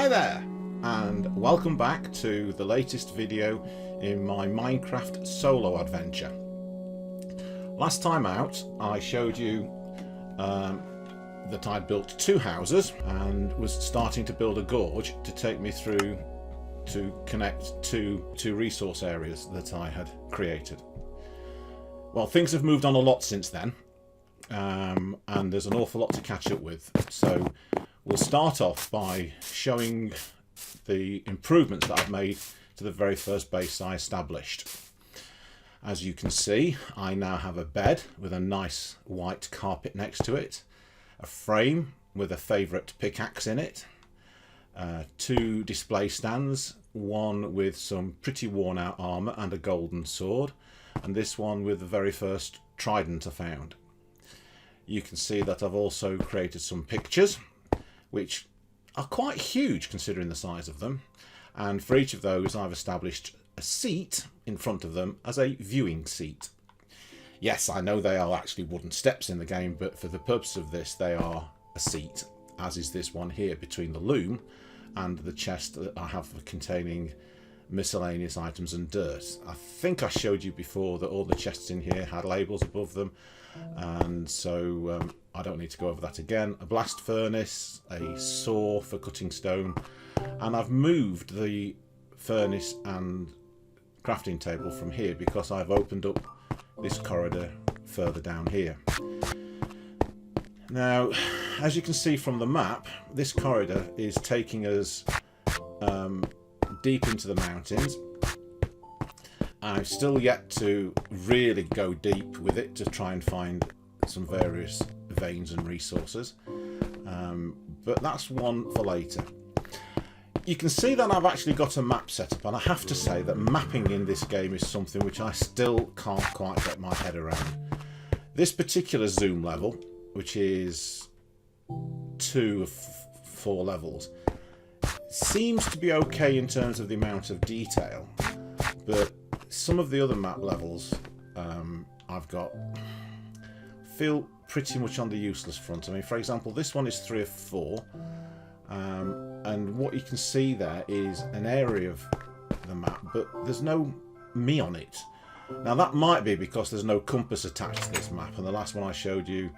Hi there, and welcome back to the latest video in my Minecraft solo adventure. Last time out I showed you that I'd built two houses and was starting to build a gorge to take me through to connect two resource areas that I had created. Well, things have moved on a lot since then, and there's an awful lot to catch up with. So we'll start off by showing the improvements that I've made to the very first base I established. As you can see, I now have a bed with a nice white carpet next to it, a frame with a favourite pickaxe in it, two display stands, one with some pretty worn out armour and a golden sword, and this one with the very first trident I found. You can see that I've also created some pictures, which are quite huge considering the size of them, and for each of those I've established a seat in front of them as a viewing seat. Yes, I know they are actually wooden steps in the game, but for the purpose of this they are a seat, as is this one here between the loom and the chest that I have containing miscellaneous items and dirt. I think I showed you before that all the chests in here had labels above them, and so I don't need to go over that again. A blast furnace, a saw for cutting stone, and I've moved the furnace and crafting table from here because I've opened up this corridor further down here. Now, as you can see from the map, this corridor is taking us deep into the mountains. I've still yet to really go deep with it to try and find some various veins and resources, but that's one for later. You can see that I've actually got a map set up, and I have to say that mapping in this game is something which I still can't quite get my head around. This particular zoom level, which is 2 of 4 levels, seems to be okay in terms of the amount of detail, but some of the other map levels I've got feel pretty much on the useless front. I mean, for example, this one is 3 of 4, and what you can see there is an area of the map, but there's no me on it. Now that might be because there's no compass attached to this map, and the last one I showed you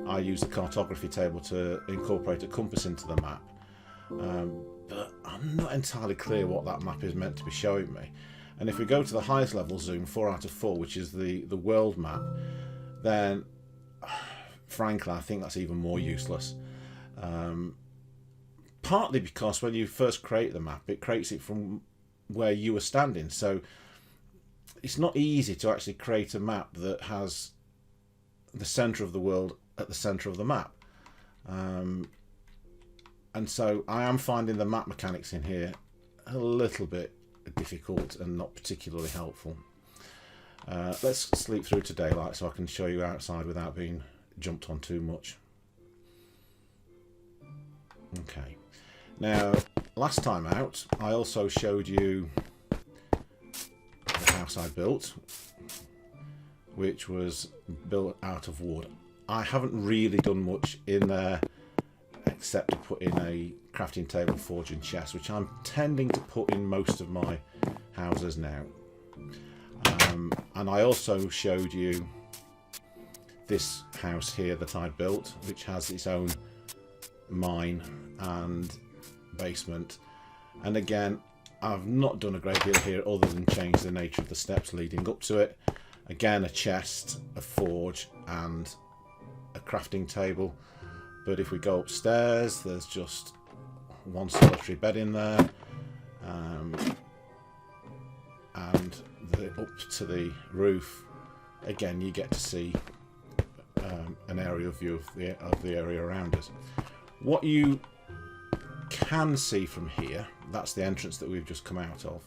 I used a cartography table to incorporate a compass into the map, but I'm not entirely clear what that map is meant to be showing me. And if we go to the highest level zoom, 4 out of 4, which is the world map, then frankly I think that's even more useless. Partly because when you first create the map, it creates it from where you were standing, so it's not easy to actually create a map that has the centre of the world at the centre of the map. And so I am finding the map mechanics in here a little bit difficult and not particularly helpful. Let's sleep through to daylight so I can show you outside without being jumped on too much. Okay. Now, last time out, I also showed you the house I built, which was built out of wood. I haven't really done much in there except to put in a crafting table, forge and chest, which I'm tending to put in most of my houses now. And I also showed you this house here that I built, which has its own mine and basement, and again I've not done a great deal here other than change the nature of the steps leading up to it. Again, a chest, a forge and a crafting table, but if we go upstairs there's just one solitary bed in there, and up to the roof again you get to see an aerial view of the area around us. What you can see from here, that's the entrance that we've just come out of.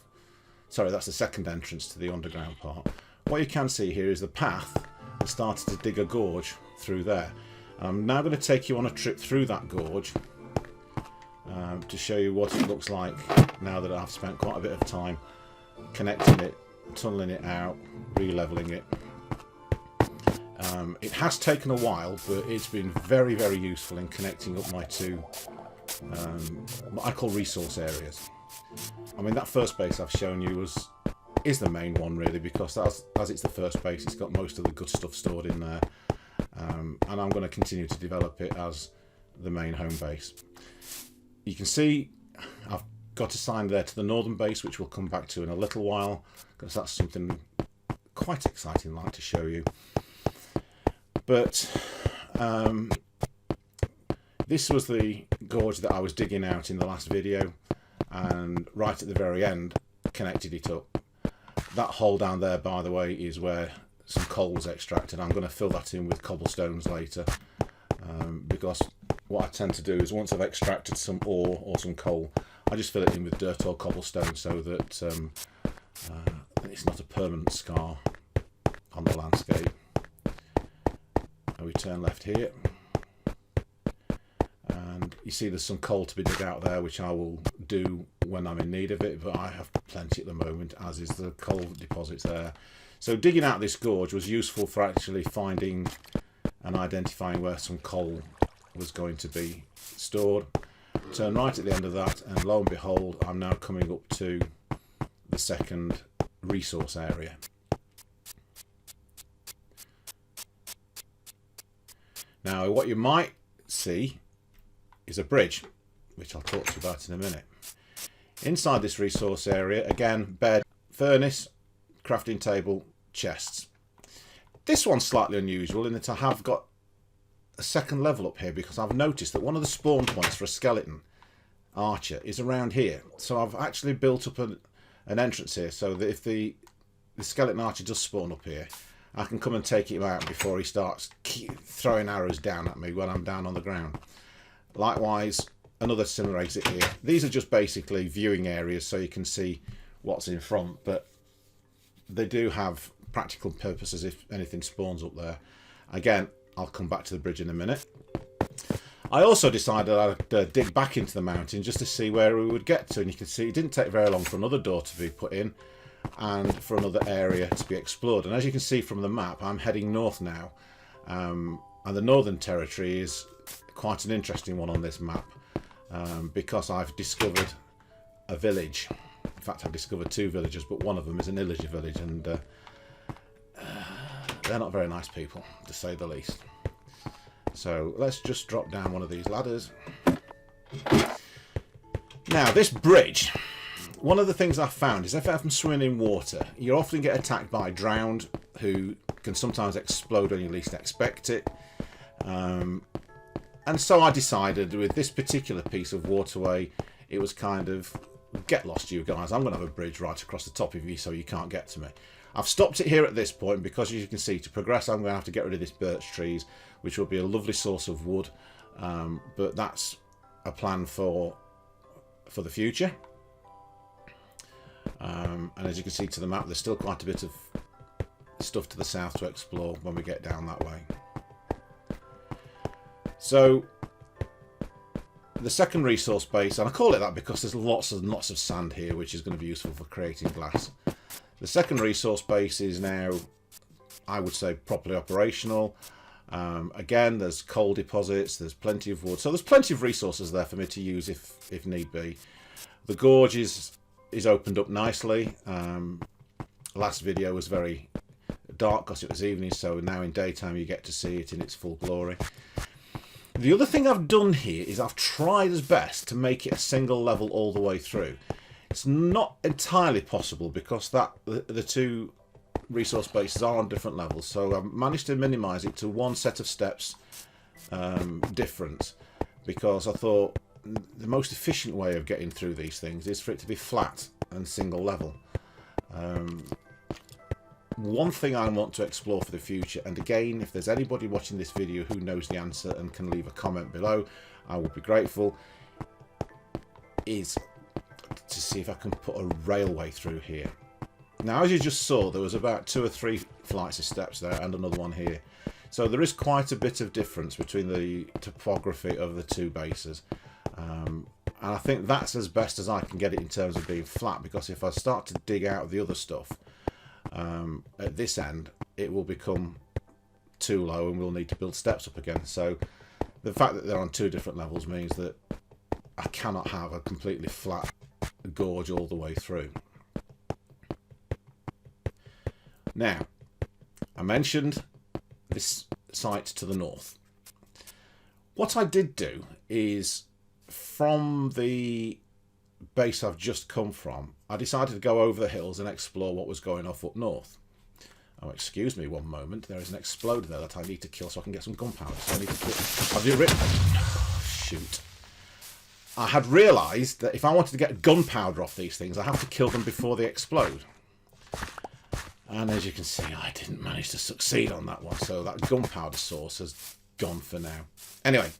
Sorry, that's the second entrance to the underground part. What you can see here is the path that started to dig a gorge through there. I'm now going to take you on a trip through that gorge to show you what it looks like now that I've spent quite a bit of time connecting it, tunneling it out, re-levelling it. It has taken a while, but it's been very, very useful in connecting up my two what I call resource areas. I mean, that first base I've shown you is the main one really, because as it's the first base, it's got most of the good stuff stored in there, and I'm going to continue to develop it as the main home base. You can see I've got assigned there to the northern base, which we'll come back to in a little while, because that's something quite exciting I'd like to show you. But this was the gorge that I was digging out in the last video, and right at the very end connected it up. That hole down there, by the way, is where some coal was extracted. I'm going to fill that in with cobblestones later, because what I tend to do is once I've extracted some ore or some coal, I just fill it in with dirt or cobblestone so that it's not a permanent scar on the landscape. And we turn left here, and you see there's some coal to be dug out there, which I will do when I'm in need of it, but I have plenty at the moment, as is the coal deposits there. So digging out this gorge was useful for actually finding and identifying where some coal was going to be stored. Turn right at the end of that, and lo and behold, I'm now coming up to the second resource area. Now, what you might see is a bridge, which I'll talk to you about in a minute. Inside this resource area, again, bed, furnace, crafting table, chests. This one's slightly unusual in that I have got a second level up here, because I've noticed that one of the spawn points for a skeleton archer is around here. So I've actually built up an entrance here, so that if the skeleton archer does spawn up here, I can come and take him out before he starts throwing arrows down at me when I'm down on the ground. Likewise, another similar exit here. These are just basically viewing areas so you can see what's in front, but they do have practical purposes if anything spawns up there. Again, I'll come back to the bridge in a minute. I also decided I'd dig back into the mountain just to see where we would get to, and you can see it didn't take very long for another door to be put in and for another area to be explored. And as you can see from the map, I'm heading north now, and the Northern Territory is quite an interesting one on this map, because I've discovered a village. In fact, I've discovered two villages, but one of them is an illager village, and they're not very nice people, to say the least. So let's just drop down one of these ladders. Now, this bridge, one of the things I've found is if I'm swimming in water, you often get attacked by drowned, who can sometimes explode when you least expect it. And so I decided with this particular piece of waterway, it was kind of, get lost you guys, I'm going to have a bridge right across the top of you so you can't get to me. I've stopped it here at this point because, as you can see, to progress I'm going to have to get rid of this birch trees, which will be a lovely source of wood, but that's a plan for the future. And as you can see to the map, there's still quite a bit of stuff to the south to explore when we get down that way. So the second resource base, and I call it that because there's lots and lots of sand here, which is going to be useful for creating glass. The second resource base is now, I would say, properly operational. Again, there's coal deposits, there's plenty of wood, so there's plenty of resources there for me to use if need be. The gorge is opened up nicely. Last video was very dark because it was evening, so now in daytime you get to see it in its full glory. The other thing I've done here is I've tried as best to make it a single level all the way through. It's not entirely possible because the two resource bases are on different levels, so I've managed to minimize it to one set of steps difference, because I thought the most efficient way of getting through these things is for it to be flat and single level. One thing I want to explore for the future, and again, if there's anybody watching this video who knows the answer and can leave a comment below, I would be grateful, is to see if I can put a railway through here. Now, as you just saw, there was about 2 or 3 flights of steps there and another one here. So there is quite a bit of difference between the topography of the two bases. And I think that's as best as I can get it in terms of being flat, because if I start to dig out the other stuff at this end, it will become too low and we'll need to build steps up again. So the fact that they're on 2 different levels means that I cannot have a completely flat gorge all the way through. Now, I mentioned this site to the north. What I did do is, from the base I've just come from, I decided to go over the hills and explore what was going off up north. Oh, excuse me one moment. There is an exploder there that I need to kill so I can get some gunpowder. So I need to kill. Have you written? Oh, shoot. I had realised that if I wanted to get gunpowder off these things, I have to kill them before they explode. And as you can see, I didn't manage to succeed on that one. So that gunpowder source has gone for now. Anyway,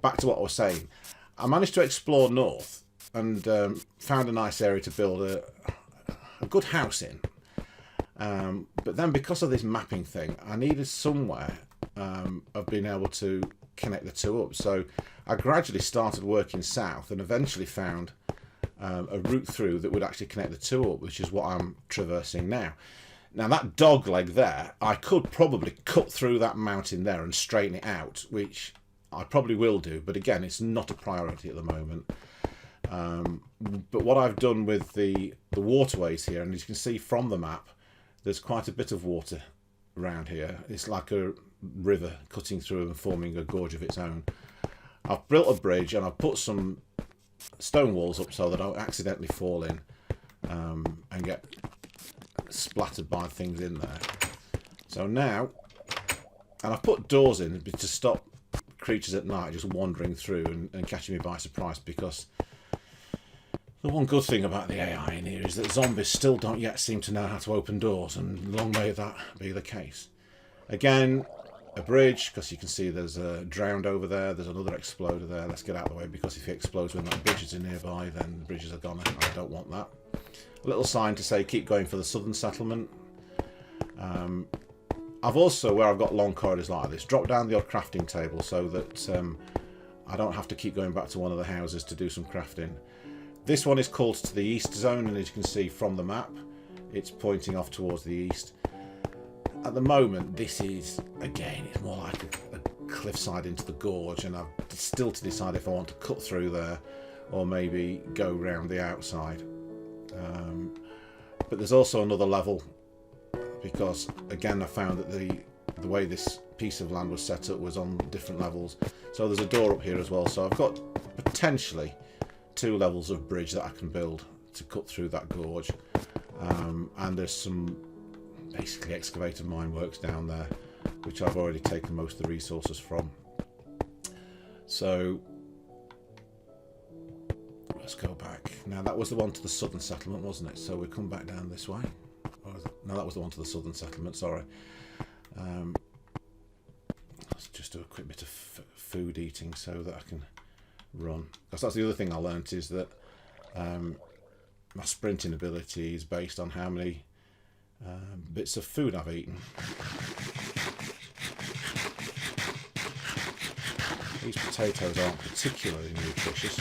back to what I was saying. I managed to explore north and found a nice area to build a good house in. But then because of this mapping thing, I needed somewhere of being able to connect the two up. So I gradually started working south and eventually found a route through that would actually connect the two up, which is what I'm traversing now. Now that dog leg there, I could probably cut through that mountain there and straighten it out, which I probably will do, but again, it's not a priority at the moment. But what I've done with the waterways here, and as you can see from the map, there's quite a bit of water around here. It's like a river cutting through and forming a gorge of its own. I've built a bridge and I've put some stone walls up so that I don't accidentally fall in and get splattered by things in there. So now, and I've put doors in to stop creatures at night just wandering through and catching me by surprise, because the one good thing about the AI in here is that zombies still don't yet seem to know how to open doors, and long may that be the case. Again, a bridge, because you can see there's a drowned over there, there's another exploder there. Let's get out of the way, because if he explodes when that bridge is in nearby, then the bridges are gone. I don't want that. A little sign to say keep going for the southern settlement. I've also, where I've got long corridors like this, dropped down the odd crafting table so that I don't have to keep going back to one of the houses to do some crafting. This one is called to the east zone, and as you can see from the map, it's pointing off towards the east. At the moment, this is, again, it's more like a cliffside into the gorge, and I've still to decide if I want to cut through there or maybe go round the outside. But there's also another level, because again I found that the way this piece of land was set up was on different levels. So there's a door up here as well, so I've got potentially 2 levels of bridge that I can build to cut through that gorge. And there's some basically excavated mine works down there, which I've already taken most of the resources from. So let's go back. Now that was the one to the southern settlement, wasn't it? So we come back down this way. No, that was the one to the southern settlement, sorry. Let's just do a quick bit of food eating so that I can run. Because that's the other thing I learnt, is that my sprinting ability is based on how many bits of food I've eaten. These potatoes aren't particularly nutritious.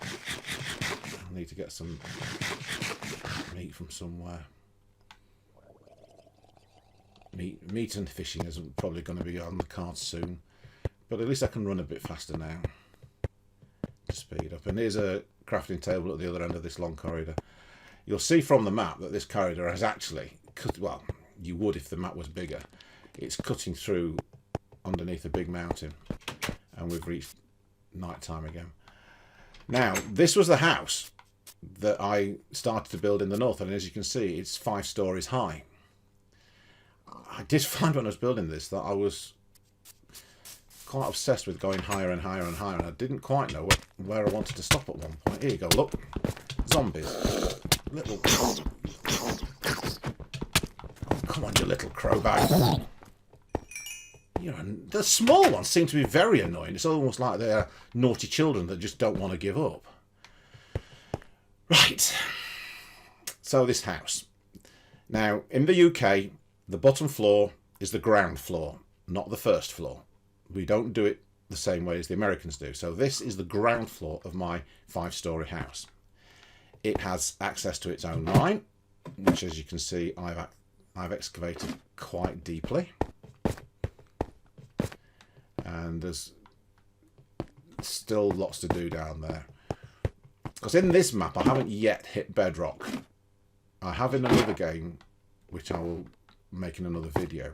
I need to get some meat from somewhere. Meat and fishing is probably going to be on the cards soon, but at least I can run a bit faster now to speed up. And here's a crafting table at the other end of this long corridor. You'll see from the map that this corridor has actually cut, well, you would if the map was bigger. It's cutting through underneath a big mountain, and we've reached night time again. Now, this was the house that I started to build in the north, and as you can see, it's 5 stories high. I did find when I was building this that I was quite obsessed with going higher and higher and higher, and I didn't quite know where I wanted to stop at one point. Here you go, look. Zombies. Little... Oh, come on, you little crowbag. The small ones seem to be very annoying. It's almost like they're naughty children that just don't want to give up. Right. So this house. Now, in the UK, the bottom floor is the ground floor, not the first floor. We don't do it the same way as the Americans do. So this is the ground floor of my 5-story house. It has access to its own mine, which, as you can see, I've excavated quite deeply. And there's still lots to do down there. Because in this map, I haven't yet hit bedrock. I have in another game, which I will make in another video.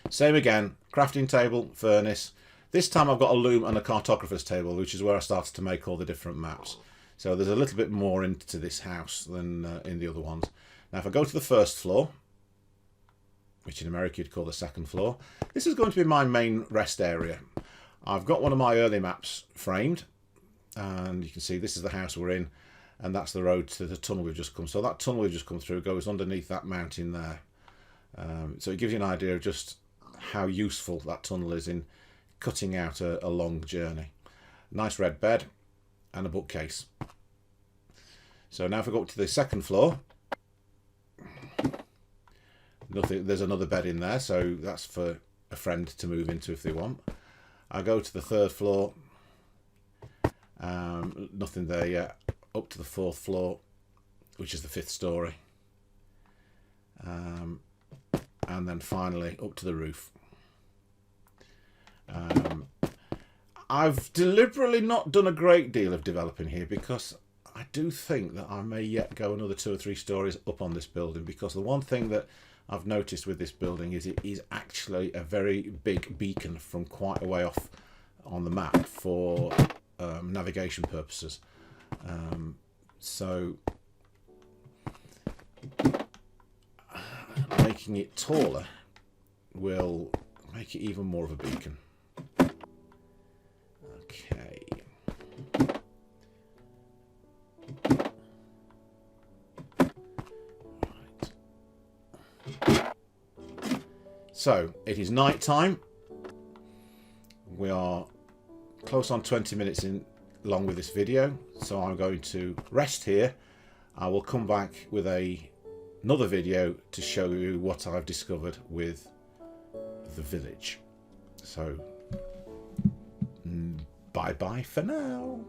Same again, crafting table, furnace. This time I've got a loom and a cartographer's table, which is where I started to make all the different maps. So there's a little bit more into this house than in the other ones. Now if I go to the first floor, which in America you'd call the second floor, this is going to be my main rest area. I've got one of my early maps framed, and you can see this is the house we're in, and that's the road to the tunnel we've just come. So that tunnel we've just come through goes underneath that mountain there. So it gives you an idea of just how useful that tunnel is in cutting out a long journey. Nice red bed and a bookcase. So now if I go up to the second floor, nothing. There's another bed in there, so that's for a friend to move into if they want. I go to the third floor, nothing there yet. Up to the fourth floor, which is the 5th story, and then finally up to the roof. I've deliberately not done a great deal of developing here because I do think that I may yet go another 2 or 3 stories up on this building, because the one thing that I've noticed with this building is it is actually a very big beacon from quite a way off on the map for navigation purposes. So making it taller will make it even more of a beacon. Okay. Right. So it is night time. We are close on 20 minutes in along with this video, so I'm going to rest here. I will come back with another video to show you what I've discovered with the village. So bye bye for now.